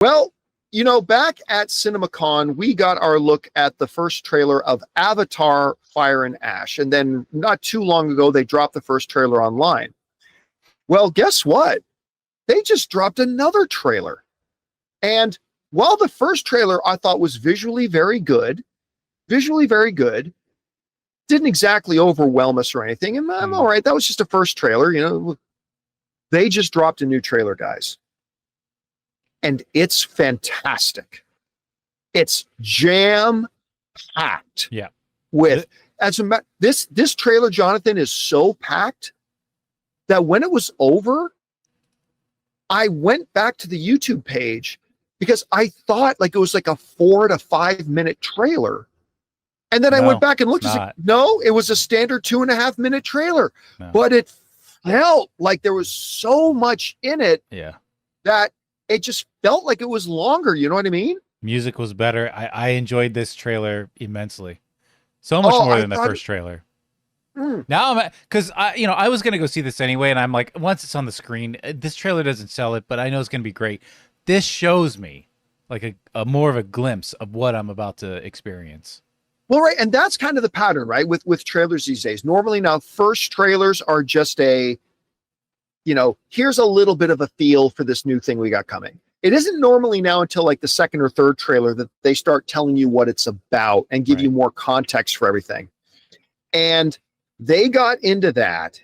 Well, back at CinemaCon, we got our look at the first trailer of Avatar: Fire and Ash. And then not too long ago, they dropped the first trailer online. Well, guess what? They just dropped another trailer. And while the first trailer I thought was visually very good, didn't exactly overwhelm us or anything. And I'm all right. That was just a first trailer. They just dropped a new trailer, guys. And it's fantastic. It's jam-packed. Yeah. With this trailer, Jonathan, is so packed that when it was over, I went back to the YouTube page because I thought like it was like a 4 to 5 minute trailer. And then I went back and looked and said, no, it was a standard 2.5 minute trailer. No. But it felt like there was so much in it that it just felt like it was longer. You know what I mean? Music was better. I enjoyed this trailer immensely. So much more than the first trailer. Now because I was going to go see this anyway. And I'm like, once it's on the screen, this trailer doesn't sell it, but I know it's going to be great. This shows me like a more of a glimpse of what I'm about to experience. Well, right. And that's kind of the pattern, right? With trailers these days. Normally now first trailers are just here's a little bit of a feel for this new thing we got coming. It isn't normally now until like the second or third trailer that they start telling you what it's about and give you more context for everything. And they got into that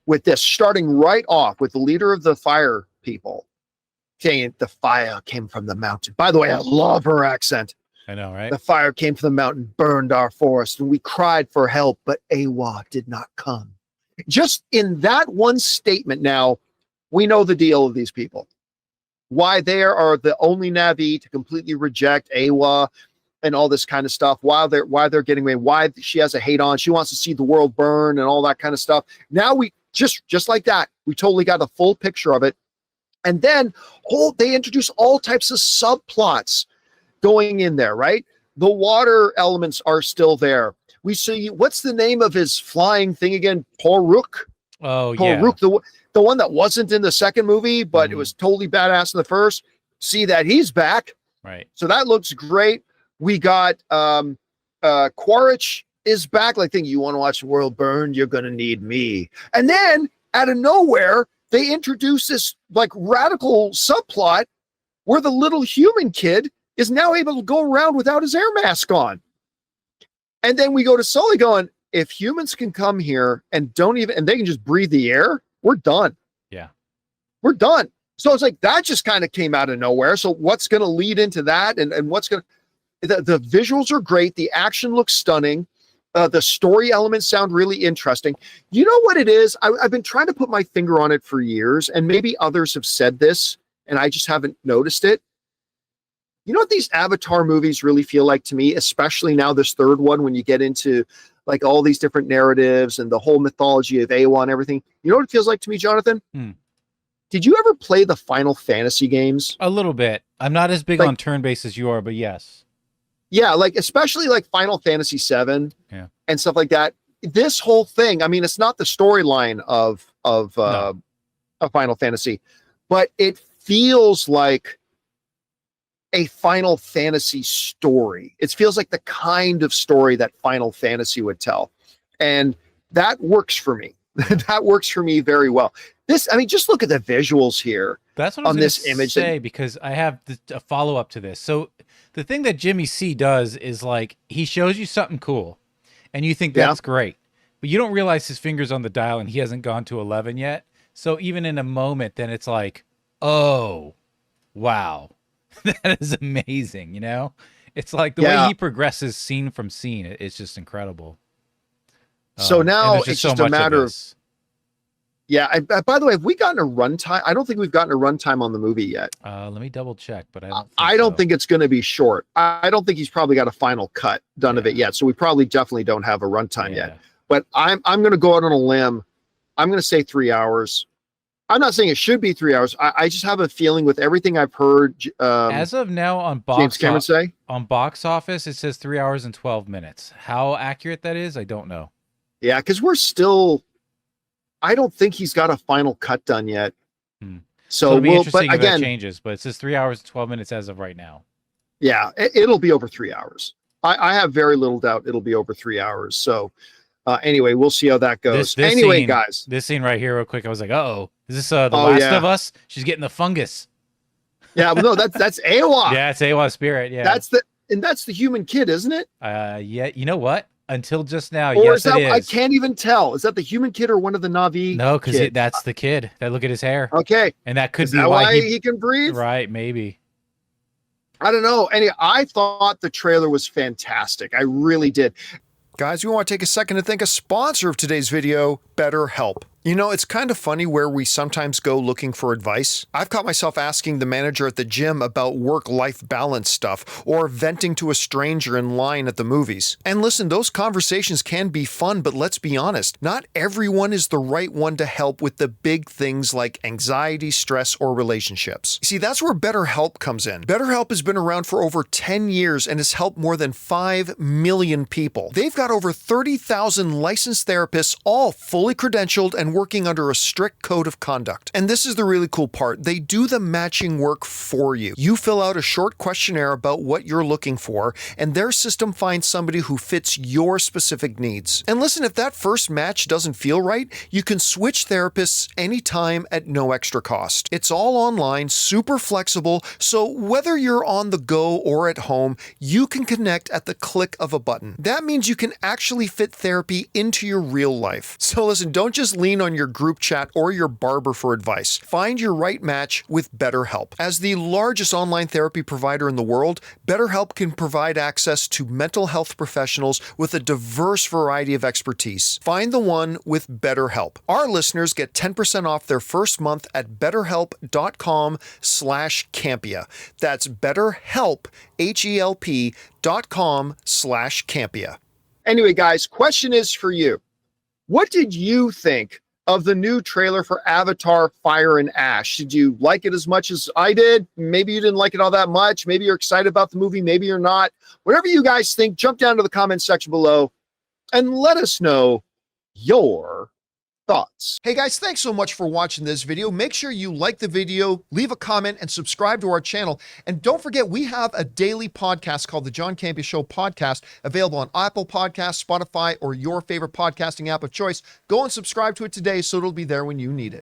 with this, starting right off with the leader of the fire people saying the fire came from the mountain. By the way, I love her accent. I know, right? The fire came from the mountain, burned our forest, and we cried for help, but Awa did not come. Just in that one statement now, we know the deal of these people. Why they are the only Na'vi to completely reject Awa and all this kind of stuff. Why they're getting away. Why she has a hate on. She wants to see the world burn and all that kind of stuff. Now we just like that, we totally got a full picture of it. And then they introduce all types of subplots going in there, right? The water elements are still there. We see, what's the name of his flying thing again? Poruk? Oh, Poruk, the one that wasn't in the second movie, but it was totally badass in the first. See that he's back. Right. So that looks great. We got Quaritch is back. Like, you want to watch the world burn? You're going to need me. And then out of nowhere, they introduce this like radical subplot where the little human kid is now able to go around without his air mask on. And then we go to Sully going, if humans can come here and and they can just breathe the air, we're done. Yeah. We're done. So it's like, that just kind of came out of nowhere. So what's going to lead into that? And what's going to, the visuals are great. The action looks stunning. The story elements sound really interesting. You know what it is? I've been trying to put my finger on it for years, and maybe others have said this, and I just haven't noticed it. You know what these Avatar movies really feel like to me, especially now this third one, when you get into like all these different narratives and the whole mythology of Awa and everything. You know what it feels like to me, Jonathan? Did you ever play the Final Fantasy games? A little bit. I'm not as big on turn-based as you are, but yes. Yeah, like especially like Final Fantasy VII and stuff like that. This whole thing, I mean, it's not the storyline of Final Fantasy, but it feels like a Final Fantasy story. It feels like the kind of story that Final Fantasy would tell. And that works for me. That works for me very well. Just look at the visuals here. That's what I was going to say, because I have a follow-up to this. So the thing that Jimmy C does is like, he shows you something cool and you think that's great, but you don't realize his finger's on the dial and he hasn't gone to 11 yet. So even in a moment, then it's like, oh, wow, that is amazing. It's like the way he progresses scene from scene. It's just incredible. So now it's just a matter of, by the way, have we gotten a runtime? I don't think we've gotten a runtime on the movie yet. Let me double check, but I don't think it's going to be short. I don't think he's probably got a final cut done of it yet. So we definitely don't have a runtime yet. But I'm going to go out on a limb. I'm going to say 3 hours. I'm not saying it should be 3 hours. I just have a feeling with everything I've heard. As of now on James Cameron say on Box Office, it says 3 hours and 12 minutes. How accurate that is, I don't know. Yeah, because I don't think he's got a final cut done yet. So it'll be interesting if that changes, but it says 3 hours and 12 minutes as of right now. Yeah, it'll be over 3 hours. I have very little doubt it'll be over 3 hours. So anyway, we'll see how that goes. This anyway, scene, guys. This scene right here real quick, I was like, uh-oh. Is this The Last of Us? She's getting the fungus. Yeah, well, no, that's Awa. Yeah, it's Awa's spirit, yeah. That's the human kid, isn't it? Yeah, you know what? Until just now, or yes, is that, it is. I can't even tell. Is that the human kid or one of the Na'vi? No, because that's the kid. That look at his hair. Okay. And that could is be that why he can breathe? Right, maybe. I don't know. Anyway, I thought the trailer was fantastic. I really did. Guys, we want to take a second to thank a sponsor of today's video, BetterHelp. You know, it's kind of funny where we sometimes go looking for advice. I've caught myself asking the manager at the gym about work-life balance stuff, or venting to a stranger in line at the movies. And listen, those conversations can be fun, but let's be honest, not everyone is the right one to help with the big things like anxiety, stress, or relationships. See, that's where BetterHelp comes in. BetterHelp has been around for over 10 years and has helped more than 5 million people. They've got over 30,000 licensed therapists, all fully credentialed and working under a strict code of conduct. And this is the really cool part. They do the matching work for you. You fill out a short questionnaire about what you're looking for, and their system finds somebody who fits your specific needs. And listen, if that first match doesn't feel right, you can switch therapists anytime at no extra cost. It's all online, super flexible, so whether you're on the go or at home, you can connect at the click of a button. That means you can actually fit therapy into your real life. So listen, don't just lean on your group chat or your barber for advice. Find your right match with BetterHelp. As the largest online therapy provider in the world, BetterHelp can provide access to mental health professionals with a diverse variety of expertise. Find the one with BetterHelp. Our listeners get 10% off their first month at betterhelp.com/Campea. That's BetterHelp, HELP.com/Campea. Anyway, guys, question is for you. What did you think of the new trailer for Avatar Fire and Ash? Did you like it as much as I did? Maybe you didn't like it all that much. Maybe you're excited about the movie. Maybe you're not. Whatever you guys think, jump down to the comment section below and let us know your thoughts. Hey guys, thanks so much for watching this video. Make sure you like the video, leave a comment, and subscribe to our channel. And don't forget, we have a daily podcast called the John Campea Show podcast, available on Apple Podcasts, Spotify, or your favorite podcasting app of choice. Go and subscribe to it today so it'll be there when you need it.